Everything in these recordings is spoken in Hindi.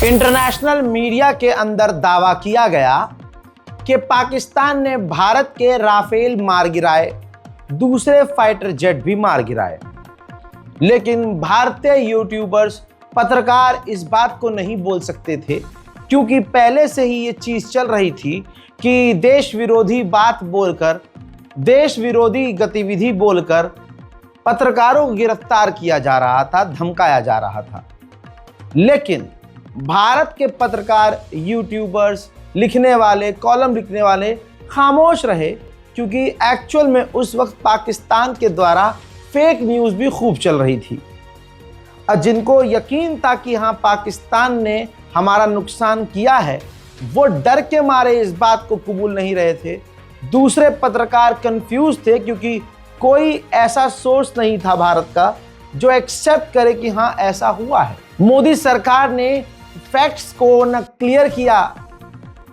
इंटरनेशनल मीडिया के अंदर दावा किया गया कि पाकिस्तान ने भारत के राफेल मार गिराए, दूसरे फाइटर जेट भी मार गिराए। लेकिन भारतीय यूट्यूबर्स, पत्रकार इस बात को नहीं बोल सकते थे, क्योंकि पहले से ही ये चीज़ चल रही थी कि देश विरोधी बात बोलकर, देश विरोधी गतिविधि बोलकर पत्रकारों को गिरफ्तार किया जा रहा था, धमकाया जा रहा था। लेकिन भारत के पत्रकार, यूट्यूबर्स, लिखने वाले, कॉलम लिखने वाले खामोश रहे, क्योंकि एक्चुअल में उस वक्त पाकिस्तान के द्वारा फेक न्यूज़ भी खूब चल रही थी। और जिनको यकीन था कि हाँ पाकिस्तान ने हमारा नुकसान किया है, वो डर के मारे इस बात को कबूल नहीं रहे थे। दूसरे पत्रकार कंफ्यूज थे, क्योंकि कोई ऐसा सोर्स नहीं था भारत का जो एक्सेप्ट करे कि हाँ ऐसा हुआ है। मोदी सरकार ने फैक्ट्स को न क्लियर किया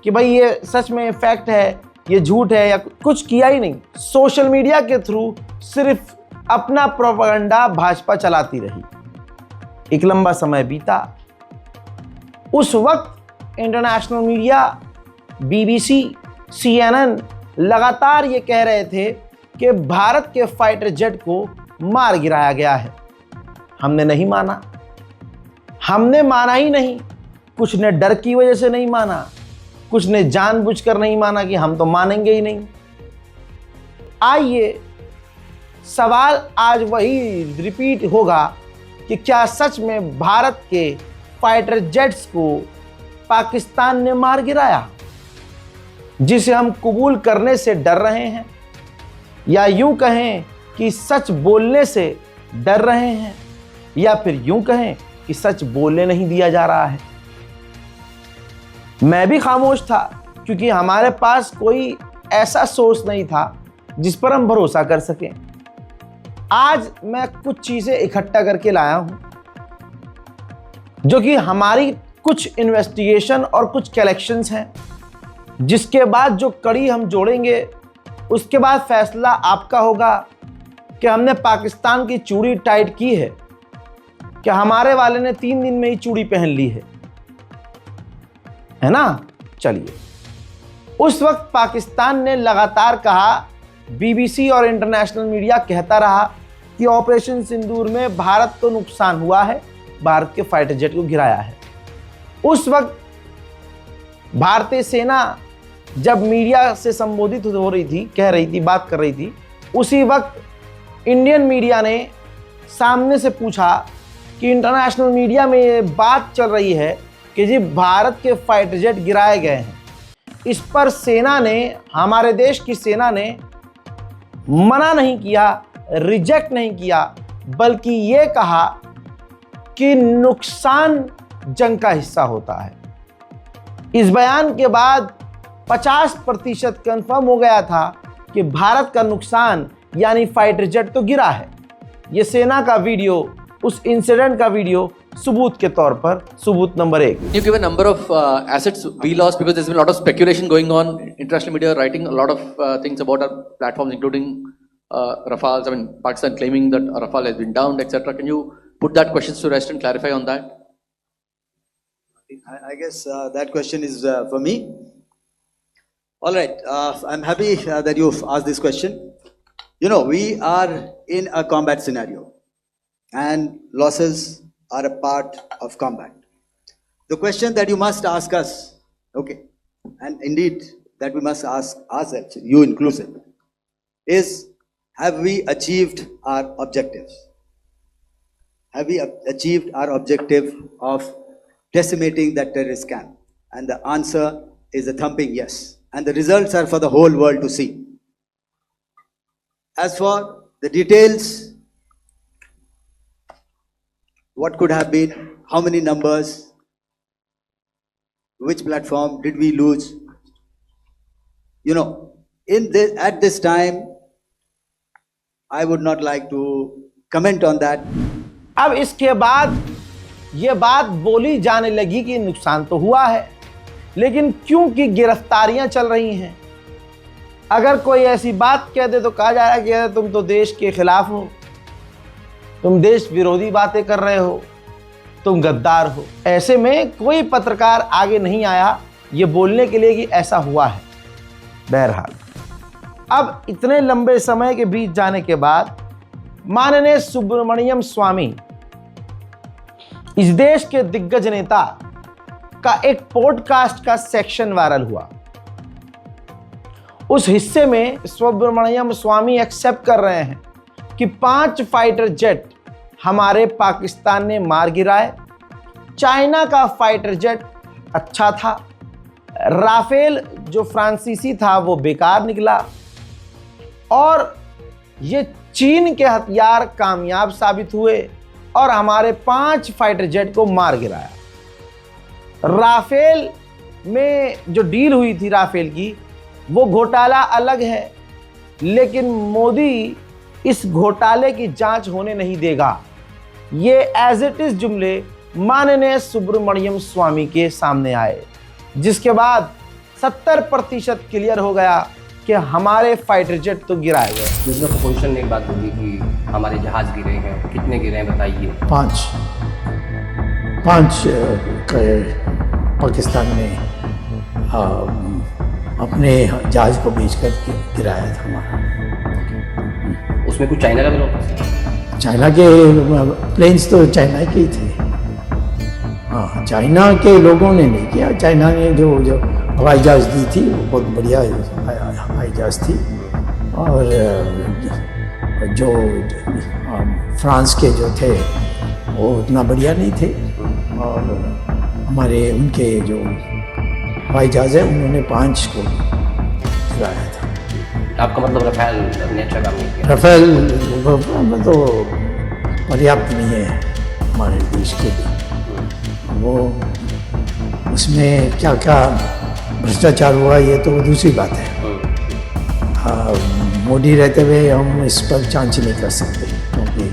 कि भाई ये सच में फैक्ट है, ये झूठ है, या कुछ किया ही नहीं। सोशल मीडिया के थ्रू सिर्फ अपना प्रोपेगेंडा भाजपा चलाती रही। एक लंबा समय बीता। उस वक्त इंटरनेशनल मीडिया, BBC, CNN लगातार ये कह रहे थे कि भारत के फाइटर जेट को मार गिराया गया है। हमने नहीं माना, हमने माना ही नहीं। कुछ ने डर की वजह से नहीं माना, कुछ ने जानबूझकर नहीं माना कि हम तो मानेंगे ही नहीं। आइए, सवाल आज वही रिपीट होगा कि क्या सच में भारत के फाइटर जेट्स को पाकिस्तान ने मार गिराया, जिसे हम कबूल करने से डर रहे हैं, या यूं कहें कि सच बोलने से डर रहे हैं, या फिर यूं कहें कि सच बोलने नहीं दिया जा रहा है। मैं भी खामोश था, क्योंकि हमारे पास कोई ऐसा सोर्स नहीं था जिस पर हम भरोसा कर सकें। आज मैं कुछ चीज़ें इकट्ठा करके लाया हूं, जो कि हमारी कुछ इन्वेस्टिगेशन और कुछ कलेक्शंस हैं, जिसके बाद जो कड़ी हम जोड़ेंगे, उसके बाद फैसला आपका होगा कि हमने पाकिस्तान की चूड़ी टाइट की है, कि हमारे वाले ने 3 दिन में ही चूड़ी पहन ली है ना। चलिए, उस वक्त पाकिस्तान ने लगातार कहा, BBC और इंटरनेशनल मीडिया कहता रहा कि ऑपरेशन सिंदूर में भारत को नुकसान हुआ है, भारत के फाइटर जेट को गिराया है। उस वक्त भारतीय सेना जब मीडिया से संबोधित हो रही थी, कह रही थी, बात कर रही थी, उसी वक्त इंडियन मीडिया ने सामने से पूछा कि इंटरनेशनल मीडिया में ये बात चल रही है कि जी भारत के फाइटर जेट गिराए गए हैं। इस पर सेना ने, हमारे देश की सेना ने मना नहीं किया, रिजेक्ट नहीं किया, बल्कि ये कहा कि नुकसान जंग का हिस्सा होता है। इस बयान के बाद 50% कंफर्म हो गया था कि भारत का नुकसान यानी फाइटर जेट तो गिरा है। ये सेना का वीडियो, उस इंसिडेंट का वीडियो सबूत के तौर पर, सबूत number 1। You give a number of assets we lost because there's been a lot of speculation going on. International media writing a lot of things about our platforms, including Rafales. I mean, Pakistan claiming that Rafale has been downed, etc. Can you put that question to rest and clarify on that? I guess that question is for me. All right, I'm happy that you've asked this question. You know, we are in a combat scenario, and losses are a part of combat. The question that you must ask us, okay, and indeed that we must ask ourselves, you inclusive, is have we achieved our objectives? Have we achieved our objective of decimating that terrorist camp? And the answer is a thumping yes. And the results are for the whole world to see. As for the details, what could have been, how many numbers, which platform did we lose? You know, at this time, I would not like to comment on that. अब इसके बाद ये बात बोली जाने लगी कि नुकसान तो हुआ है, लेकिन क्योंकि गिरफ्तारियां चल रही हैं, अगर कोई ऐसी बात कह दे तो कहा जा रहा है कि तुम तो देश के खिलाफ हो, तुम देश विरोधी बातें कर रहे हो। तुम गद्दार हो। ऐसे में कोई पत्रकार आगे नहीं आया ये बोलने के लिए कि ऐसा हुआ है। बहरहाल अब इतने लंबे समय के बीच जाने के बाद माननीय सुब्रमण्यम स्वामी, इस देश के दिग्गज नेता का एक पॉडकास्ट का सेक्शन वायरल हुआ। उस हिस्से में सुब्रमण्यम स्वामी एक्सेप्ट कर रहे हैं कि 5 फाइटर जेट हमारे पाकिस्तान ने मार गिराए। चाइना का फाइटर जेट अच्छा था, राफेल जो फ्रांसीसी था वो बेकार निकला, और ये चीन के हथियार कामयाब साबित हुए और हमारे 5 फाइटर जेट को मार गिराया। राफेल में जो डील हुई थी राफेल की, वो घोटाला अलग है, लेकिन मोदी इस घोटाले की जांच होने नहीं देगा। ये एज इट इज जुमले माननीय सुब्रमण्यम स्वामी के सामने आए, जिसके बाद 70% क्लियर हो गया कि हमारे फाइटर जेट तो गिराए गए। दूसरा पोजीशन ने एक बात बोली कि हमारे जहाज गिरे हैं, कितने गिरे हैं बताइए। 5 पाकिस्तान ने अपने जहाज को बेचकर गिराया था हमारा। उसमें कुछ चाइना का भी रोल था? चाइना के प्लेन्स तो चाइना के ही थे। हाँ, चाइना के लोगों ने नहीं किया। चाइना ने जो हवाई जहाज दी थी वो बहुत बढ़िया हवाई जहाज थी, और जो फ्रांस के जो थे वो उतना बढ़िया नहीं थे, और हमारे उनके जो हवाई जहाज है उन्होंने 5 को गिराया था। आपका मतलब रफेल ने अच्छा काम नहीं किया? रफेल तो पर्याप्त नहीं है हमारे देश के लिए। वो उसमें क्या क्या भ्रष्टाचार हुआ ये तो दूसरी बात है। मोदी रहते हुए हम इस पर जांच नहीं कर सकते, क्योंकि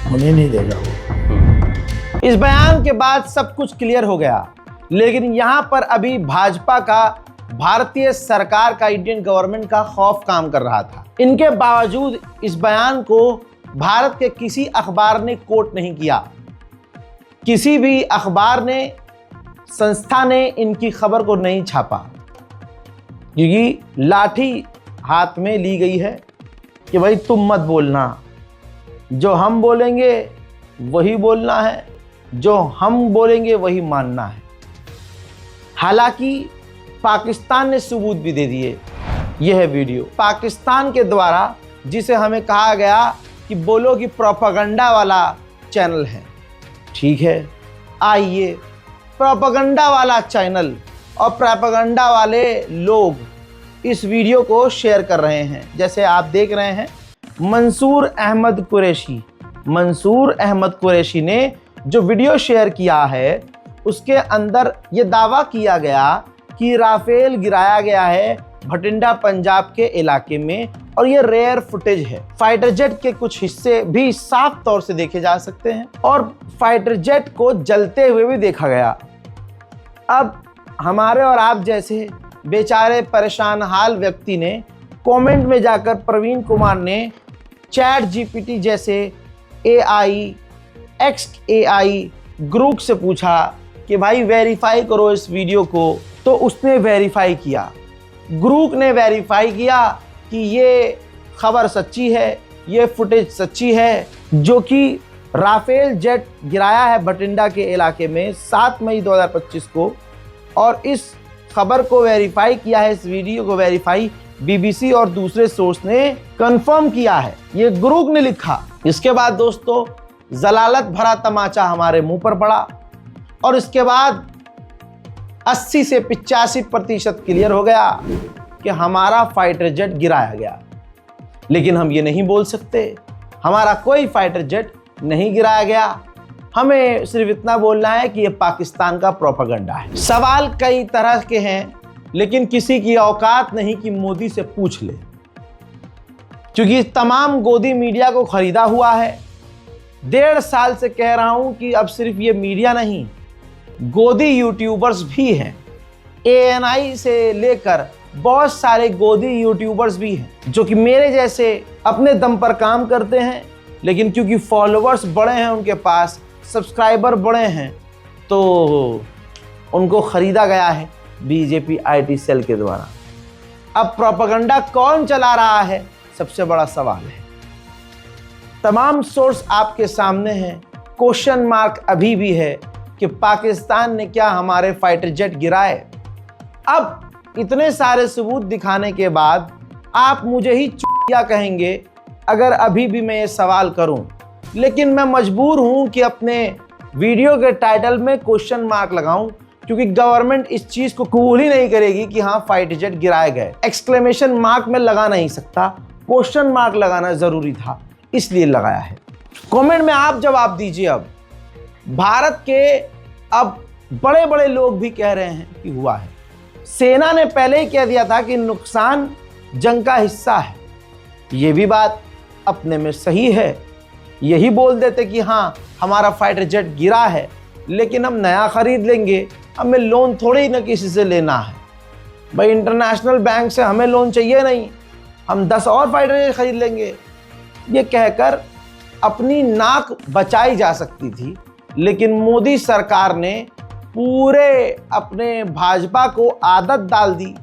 होने नहीं देगा वो। इस बयान के बाद सब कुछ क्लियर हो गया, लेकिन यहां पर अभी भाजपा का, भारतीय सरकार का, इंडियन गवर्नमेंट का खौफ काम कर रहा था। इनके बावजूद इस बयान को भारत के किसी अखबार ने कोट नहीं किया। किसी भी अखबार ने, संस्था ने इनकी खबर को नहीं छापा, क्योंकि लाठी हाथ में ली गई है कि भाई तुम मत बोलना, जो हम बोलेंगे वही बोलना है, जो हम बोलेंगे वही मानना है। हालांकि पाकिस्तान ने सबूत भी दे दिए। यह है वीडियो पाकिस्तान के द्वारा, जिसे हमें कहा गया कि बोलो कि प्रोपेगेंडा वाला चैनल है। ठीक है, आइए, प्रोपेगेंडा वाला चैनल और प्रोपेगेंडा वाले लोग इस वीडियो को शेयर कर रहे हैं। जैसे आप देख रहे हैं, मंसूर अहमद कुरैशी ने जो वीडियो शेयर किया है, उसके अंदर ये दावा किया गया कि राफेल गिराया गया है भटिंडा पंजाब के इलाके में, और ये रेयर फुटेज है। फाइटर जेट के कुछ हिस्से भी साफ तौर से देखे जा सकते हैं, और फाइटर जेट को जलते हुए भी देखा गया। अब हमारे और आप जैसे बेचारे परेशान हाल व्यक्ति ने कमेंट में जाकर प्रवीण कुमार ने चैट जीपीटी जैसे AI, XAI ग्रुप से पूछा कि भाई वेरीफाई करो इस वीडियो को, तो उसने वेरीफाई किया। ग्रुप ने वेरीफाई किया कि ये खबर सच्ची है, ये फुटेज सच्ची है, जो कि राफेल जेट गिराया है भटिंडा के इलाके में 7 मई 2025 को, और इस खबर को वेरीफाई किया है, इस वीडियो को वेरीफाई BBC और दूसरे सोर्स ने कंफर्म किया है। ये ग्रुप ने लिखा। इसके बाद दोस्तों जलालत भरा तमाचा हमारे मुंह पर पड़ा, और इसके बाद 80 से 85% क्लियर हो गया कि हमारा फाइटर जेट गिराया गया। लेकिन हम ये नहीं बोल सकते हमारा कोई फाइटर जेट नहीं गिराया गया। हमें सिर्फ इतना बोलना है कि ये पाकिस्तान का प्रोपेगेंडा है। सवाल कई तरह के हैं, लेकिन किसी की औकात नहीं कि मोदी से पूछ ले, क्योंकि तमाम गोदी मीडिया को खरीदा हुआ है। 1.5 साल से कह रहा हूं कि अब सिर्फ ये मीडिया नहीं, गोदी यूट्यूबर्स भी हैं। ANI से लेकर बहुत सारे गोदी यूट्यूबर्स भी हैं, जो कि मेरे जैसे अपने दम पर काम करते हैं, लेकिन क्योंकि फॉलोअर्स बड़े हैं उनके पास, सब्सक्राइबर बढ़े हैं तो उनको खरीदा गया है बीजेपी IT सेल के द्वारा। अब प्रोपेगेंडा कौन चला रहा है, सबसे बड़ा सवाल है। तमाम सोर्स आपके सामने हैं, क्वेश्चन मार्क अभी भी है कि पाकिस्तान ने क्या हमारे फाइटर जेट गिराए। अब इतने सारे सबूत दिखाने के बाद आप मुझे ही चूतिया कहेंगे अगर अभी भी मैं ये सवाल करूं, लेकिन मैं मजबूर हूं कि अपने वीडियो के टाइटल में क्वेश्चन मार्क लगाऊं, क्योंकि गवर्नमेंट इस चीज को कबूल ही नहीं करेगी कि हाँ फाइटर जेट गिराए गए। एक्सक्लेमेशन मार्क में लगा नहीं सकता, क्वेश्चन मार्क लगाना जरूरी था, इसलिए लगाया है। कमेंट में आप जवाब दीजिए। अब भारत के अब बड़े बड़े लोग भी कह रहे हैं कि हुआ है। सेना ने पहले ही कह दिया था कि नुकसान जंग का हिस्सा है। ये भी बात अपने में सही है। यही बोल देते कि हाँ हमारा फाइटर जेट गिरा है, लेकिन हम नया खरीद लेंगे, हमें लोन थोड़ी ना किसी से लेना है। भाई इंटरनेशनल बैंक से हमें लोन चाहिए नहीं, हम 10 और फाइटर जेट खरीद लेंगे। ये कहकर अपनी नाक बचाई जा सकती थी, लेकिन मोदी सरकार ने पूरे अपने भाजपा को आदत डाल दी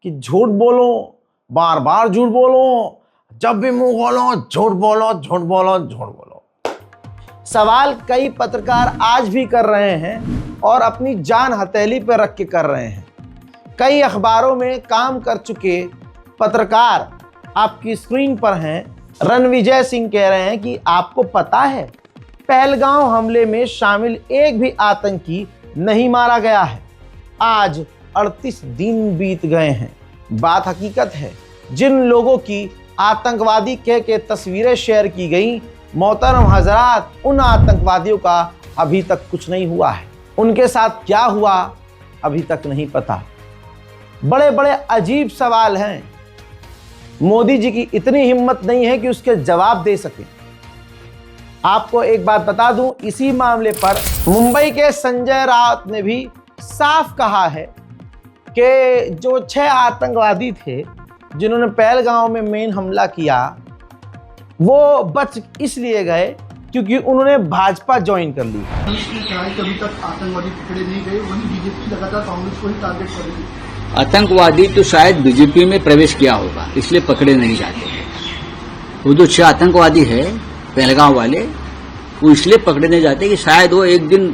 कि झूठ बोलो, बार बार झूठ बोलो, जब भी मुंह खोलो झूठ बोलो, झूठ बोलो, झूठ बोलो। सवाल कई पत्रकार आज भी कर रहे हैं और अपनी जान हथेली पर रख के कर रहे हैं। कई अखबारों में काम कर चुके पत्रकार आपकी स्क्रीन पर हैं। रणविजय सिंह कह रहे हैं कि आपको पता है पहलगांव हमले में शामिल एक भी आतंकी नहीं मारा गया है। आज 38 दिन बीत गए हैं। बात हकीकत है, जिन लोगों की आतंकवादी कह के तस्वीरें शेयर की गई, मोहतरम हजरात, उन आतंकवादियों का अभी तक कुछ नहीं हुआ है। उनके साथ क्या हुआ अभी तक नहीं पता। बड़े बड़े अजीब सवाल हैं। मोदी जी की इतनी हिम्मत नहीं है कि उसके जवाब दे सके। आपको एक बात बता दूं, इसी मामले पर मुंबई के संजय राउत ने भी साफ कहा है कि जो 6 आतंकवादी थे जिन्होंने पहलगांव में मेन हमला किया, वो बच इसलिए गए क्योंकि उन्होंने भाजपा ज्वाइन कर ली। पुलिस ने कहा है कि अभी तक आतंकवादी पकड़े नहीं गए, वहीं बीजेपी लगातार कांग्रेस को ही टारगेट कर रही है। आतंकवादी तो शायद बीजेपी में प्रवेश किया होगा, इसलिए पकड़े नहीं जाते हैं। वो जो 6 आतंकवादी है पहलगांव वाले, वो इसलिए पकड़े नहीं जाते कि शायद वो एक दिन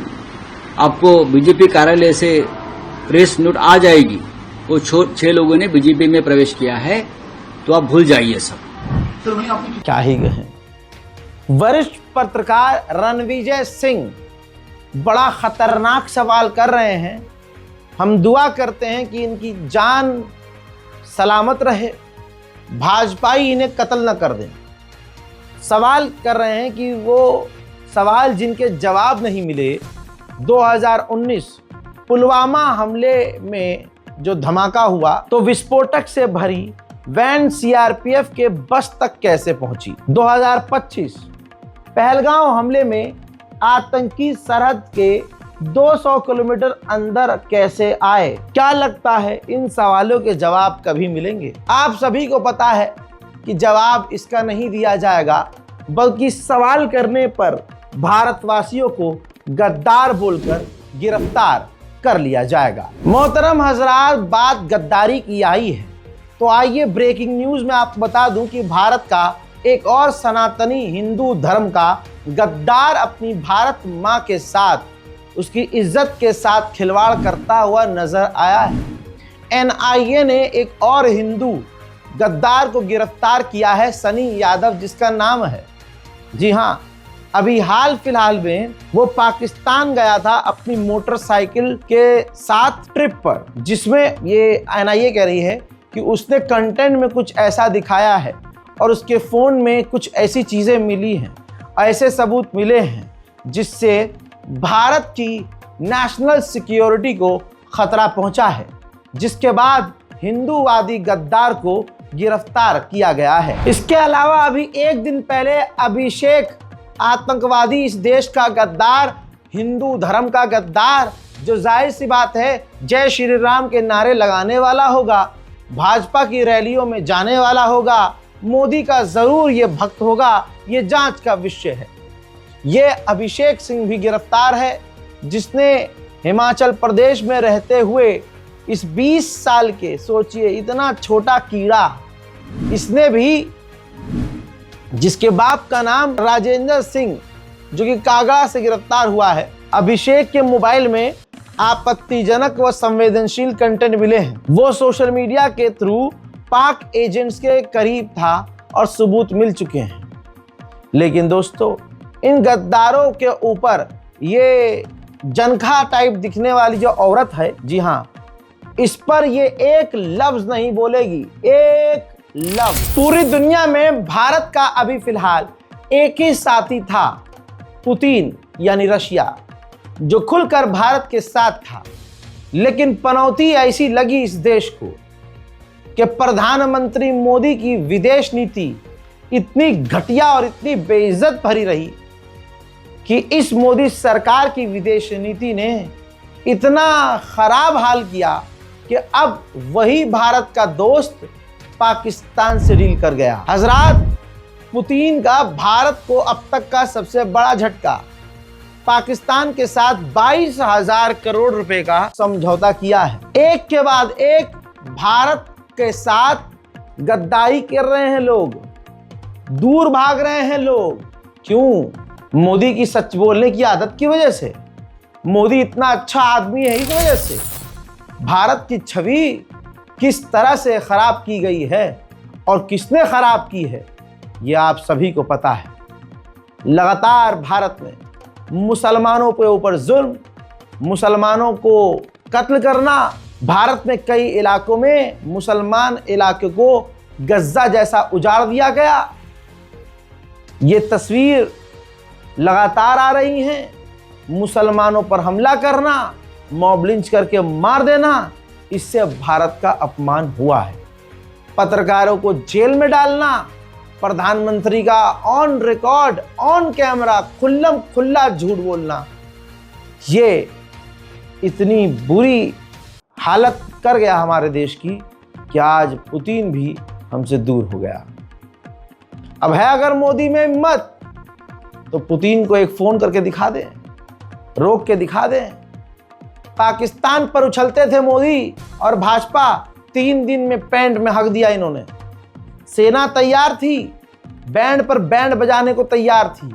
आपको बीजेपी कार्यालय से प्रेस नोट आ जाएगी, वो 6 लोगों ने बीजेपी में प्रवेश किया है, तो आप भूल जाइए सब। सर वहीं आपने क्या ही कहें। वरिष्ठ पत्रकार रणविजय सिंह बड़ा खतरनाक सवाल कर रहे हैं। हम दुआ करते हैं कि इनकी जान सलामत रहे, भाजपाई इन्हें कत्ल न कर दें। सवाल कर रहे हैं कि वो सवाल जिनके जवाब नहीं मिले। 2019 पुलवामा हमले में जो धमाका हुआ, तो विस्फोटक से भरी वैन सीआरपीएफ के बस तक कैसे पहुंची। 2025 पहलगांव हमले में आतंकी सरहद के 200 किलोमीटर अंदर कैसे आए। क्या लगता है इन सवालों के जवाब कभी मिलेंगे? आप सभी को पता है कि जवाब इसका नहीं दिया जाएगा, बल्कि सवाल करने पर भारतवासियों को गद्दार बोलकर गिरफ्तार कर लिया जाएगा। मोहतरम हजरात, बात गद्दारी की आई है तो आइए ब्रेकिंग न्यूज में आपको बता दूं कि भारत का एक और सनातनी हिंदू धर्म का गद्दार अपनी भारत मां के साथ, उसकी इज्जत के साथ खिलवाड़ करता हुआ नजर आया है। एनआईए ने एक और हिंदू गद्दार को गिरफ्तार किया है, सनी यादव जिसका नाम है। जी हाँ, अभी हाल फिलहाल में वो पाकिस्तान गया था अपनी मोटरसाइकिल के साथ ट्रिप पर, जिसमें ये एनआईए कह रही है कि उसने कंटेंट में कुछ ऐसा दिखाया है और उसके फ़ोन में कुछ ऐसी चीज़ें मिली हैं, ऐसे सबूत मिले हैं जिससे भारत की नेशनल सिक्योरिटी को खतरा पहुंचा है, जिसके बाद हिंदूवादी गद्दार को गिरफ्तार किया गया है। इसके अलावा अभी एक दिन पहले अभिषेक, आतंकवादी, इस देश का गद्दार, हिंदू धर्म का गद्दार, जो जाहिर सी बात है जय श्री राम के नारे लगाने वाला होगा, भाजपा की रैलियों में जाने वाला होगा, मोदी का जरूर ये भक्त होगा, ये जांच का विषय है। ये अभिषेक सिंह भी गिरफ्तार है, जिसने हिमाचल प्रदेश में रहते हुए इस 20 साल के, सोचिए इतना छोटा कीड़ा, इसने भी, जिसके बाप का नाम राजेंद्र सिंह, जो कि कागड़ा से गिरफ्तार हुआ है। अभिषेक के मोबाइल में आपत्तिजनक व संवेदनशील कंटेंट मिले हैं। वो सोशल मीडिया के थ्रू पाक एजेंट्स के करीब था और सबूत मिल चुके हैं। लेकिन दोस्तों, इन गद्दारों के ऊपर ये जनखा टाइप दिखने वाली जो औरत है, जी हाँ, इस पर ये एक लफ्ज नहीं बोलेगी, एक लफ्ज। पूरी दुनिया में भारत का अभी फिलहाल एक ही साथी था, पुतिन यानी रशिया, जो खुलकर भारत के साथ था। लेकिन पनौती ऐसी लगी इस देश को कि प्रधानमंत्री मोदी की विदेश नीति इतनी घटिया और इतनी बेइज्जत भरी रही कि इस मोदी सरकार की विदेश नीति ने इतना खराब हाल किया कि अब वही भारत का दोस्त पाकिस्तान से डील कर गया। हजरात, पुतिन का भारत को अब तक का सबसे बड़ा झटका, पाकिस्तान के साथ 22,000 करोड़ रुपए का समझौता किया है। एक के बाद एक भारत के साथ गद्दारी कर रहे हैं लोग, दूर भाग रहे हैं लोग। क्यों? मोदी की सच बोलने की आदत की वजह से। मोदी इतना अच्छा आदमी है इस वजह से। भारत की छवि किस तरह से खराब की गई है और किसने खराब की है, ये आप सभी को पता है। लगातार भारत में मुसलमानों के ऊपर जुल्म, मुसलमानों को कत्ल करना, भारत में कई इलाकों में मुसलमान इलाके को गज्जा जैसा उजाड़ दिया गया। ये तस्वीर लगातार आ रही हैं। मुसलमानों पर हमला करना, मॉब लिंच करके मार देना, इससे भारत का अपमान हुआ है। पत्रकारों को जेल में डालना, प्रधानमंत्री का ऑन रिकॉर्ड, ऑन कैमरा खुल्लम खुल्ला झूठ बोलना, ये इतनी बुरी हालत कर गया हमारे देश की कि आज पुतिन भी हमसे दूर हो गया। अब है अगर मोदी में हिम्मत तो पुतिन को एक फोन करके दिखा दें, रोक के दिखा दें। पाकिस्तान पर उछलते थे मोदी और भाजपा, 3 दिन में पैंट में हक दिया इन्होंने। सेना तैयार थी, बैंड पर बैंड बजाने को तैयार थी,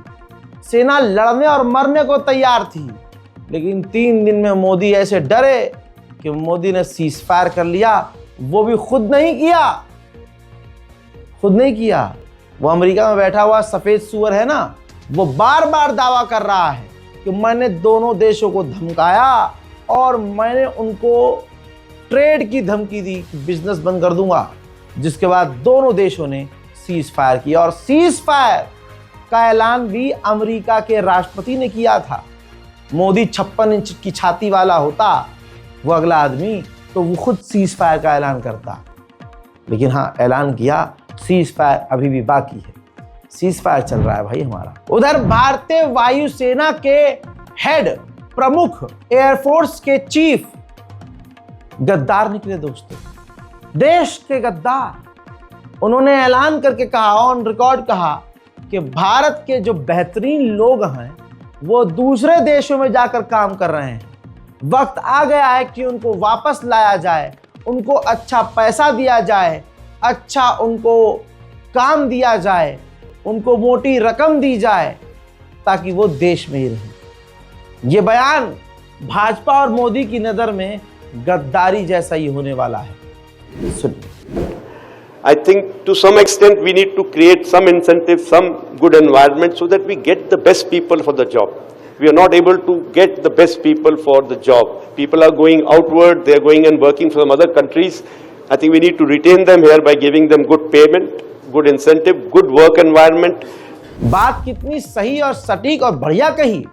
सेना लड़ने और मरने को तैयार थी। लेकिन 3 दिन में मोदी ऐसे डरे कि मोदी ने सीज फायर कर लिया। वो भी खुद नहीं किया, खुद नहीं किया। वो अमेरिका में बैठा हुआ सफेद सुअर है ना, वो बार बार दावा कर रहा है कि मैंने दोनों देशों को धमकाया और मैंने उनको ट्रेड की धमकी दी, बिजनेस बंद कर दूंगा। जिसके बाद दोनों देशों ने सीज फायर किया और सीज फायर का ऐलान भी अमेरिका के राष्ट्रपति ने किया था। मोदी 56 इंच की छाती वाला होता वो अगला आदमी, तो वो खुद सीज फायर का ऐलान करता। लेकिन हाँ, ऐलान किया, सीज फायर अभी भी बाकी है। सीज फायर चल रहा है भाई हमारा। उधर भारतीय वायुसेना के हेड, प्रमुख, एयरफोर्स के चीफ गद्दार निकले दोस्तों, देश के गद्दार। उन्होंने ऐलान करके कहा, ऑन रिकॉर्ड कहा कि भारत के जो बेहतरीन लोग हैं वो दूसरे देशों में जाकर काम कर रहे हैं। वक्त आ गया है कि उनको वापस लाया जाए, उनको अच्छा पैसा दिया जाए, अच्छा उनको काम दिया जाए, उनको मोटी रकम दी जाए ताकि वो देश में ही रहे। ये बयान भाजपा और मोदी की नज़र में गद्दारी जैसा ही होने वाला है। सुनिए। I think to some extent we need to create some incentive, some good environment so that we get the best people for the job. We are not able to get the best people for the job. People are going outward, they are going and working for some other countries. I think we need to retain them here by giving them good payment, good incentive, good work environment. बात कितनी सही और सटीक और बढ़िया कही,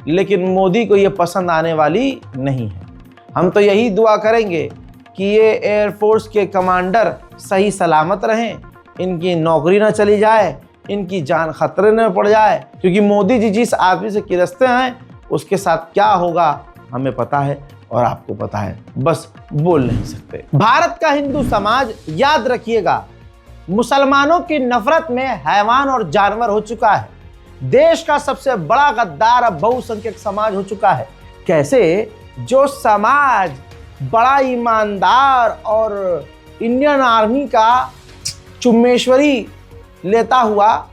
लेकिन मोदी को ये पसंद आने वाली नहीं है। हम तो यही दुआ करेंगे कि ये एयरफोर्स के कमांडर सही सलामत रहें, इनकी नौकरी ना चली जाए, इनकी जान खतरे में पड़ जाए, क्योंकि मोदी जी जिस आदमी से किरसते हैं उसके साथ क्या होगा हमें पता है और आपको पता है, बस बोल नहीं सकते। भारत का हिंदू समाज, याद रखिएगा, मुसलमानों की नफरत में हैवान और जानवर हो चुका है। देश का सबसे बड़ा गद्दार अब बहुसंख्यक समाज हो चुका है। कैसे? जो समाज बड़ा ईमानदार और इंडियन आर्मी का चुम्मेश्वरी लेता हुआ,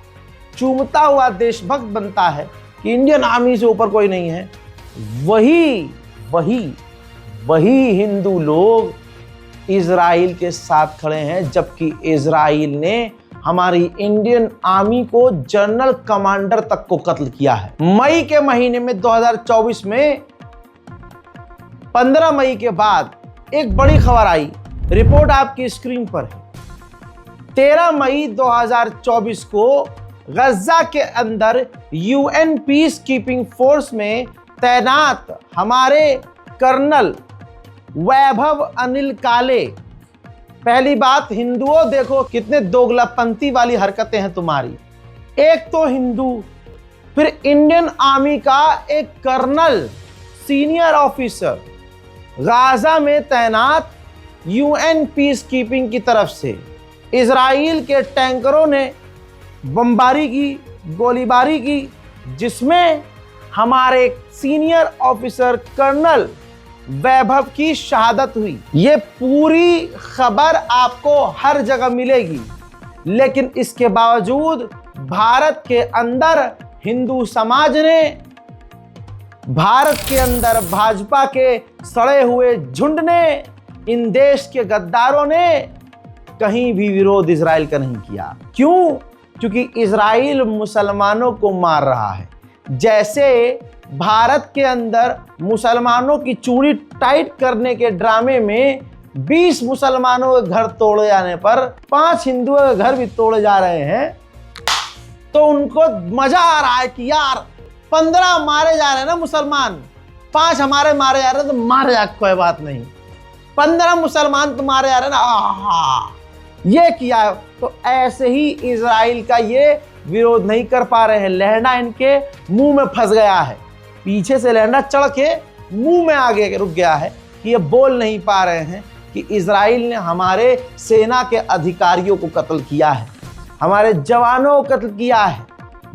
चूमता हुआ देशभक्त बनता है कि इंडियन आर्मी से ऊपर कोई नहीं है, वही हिंदू लोग इजराइल के साथ खड़े हैं, जबकि इजराइल ने हमारी इंडियन आर्मी को जनरल कमांडर तक को कत्ल किया है। मई के महीने में 2024 में 15 मई के बाद एक बड़ी खबर आई, रिपोर्ट आपकी स्क्रीन पर है। 13 मई 2024 को गजा के अंदर यूएन पीस कीपिंग फोर्स में तैनात हमारे कर्नल वैभव अनिल काले, पहली बात हिंदुओं देखो कितने दोगलापंथी वाली हरकतें हैं तुम्हारी। एक तो हिंदू, फिर इंडियन आर्मी का एक कर्नल सीनियर ऑफिसर गाजा में तैनात यूएन पीस कीपिंग की तरफ से इजराइल के टैंकरों ने बमबारी की, गोलीबारी की, जिसमें हमारे सीनियर ऑफिसर कर्नल वैभव की शहादत हुई। ये पूरी खबर आपको हर जगह मिलेगी, लेकिन इसके बावजूद भारत के अंदर हिंदू समाज ने, भारत के अंदर भाजपा के सड़े हुए झुंड ने, इन देश के गद्दारों ने कहीं भी विरोध इजराइल का नहीं किया। क्यों? क्योंकि इजराइल मुसलमानों को मार रहा है। जैसे भारत के अंदर मुसलमानों की चूड़ी टाइट करने के ड्रामे में 20 मुसलमानों के घर तोड़े जाने पर 5 हिंदुओं के घर भी तोड़े जा रहे हैं, तो उनको मजा आ रहा है कि यार 15 मारे जा रहे हैं ना मुसलमान, 5 हमारे मारे जा रहे हैं, तो मारे जा, कोई बात नहीं, 15 मुसलमान तो मारे जा रहे हैं ना, आहा, ये किया। तो ऐसे ही इजराइल का ये विरोध नहीं कर पा रहे हैं, लहंगा इनके मुंह में फंस गया है, पीछे से लहंगा चढ़ के मुंह में आगे रुक गया है कि ये बोल नहीं पा रहे हैं कि इजराइल ने हमारे सेना के अधिकारियों को कत्ल किया है, हमारे जवानों को कत्ल किया है।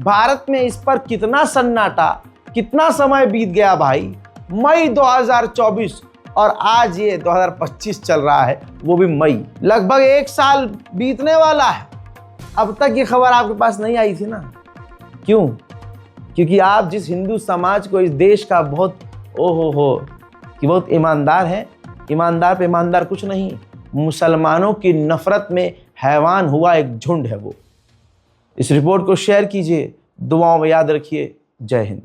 भारत में इस पर कितना सन्नाटा, कितना समय बीत गया भाई। मई 2024 और आज ये 2025 चल रहा है, वो भी मई, लगभग 1 साल बीतने वाला है। अब तक ये खबर आपके पास नहीं आई थी ना? क्यों? क्योंकि आप जिस हिंदू समाज को, इस देश का बहुत कि बहुत ईमानदार है, ईमानदार पे ईमानदार कुछ नहीं, मुसलमानों की नफरत में हैवान हुआ एक झुंड है वो। इस रिपोर्ट को शेयर कीजिए, दुआओं में याद रखिए। जय हिंद।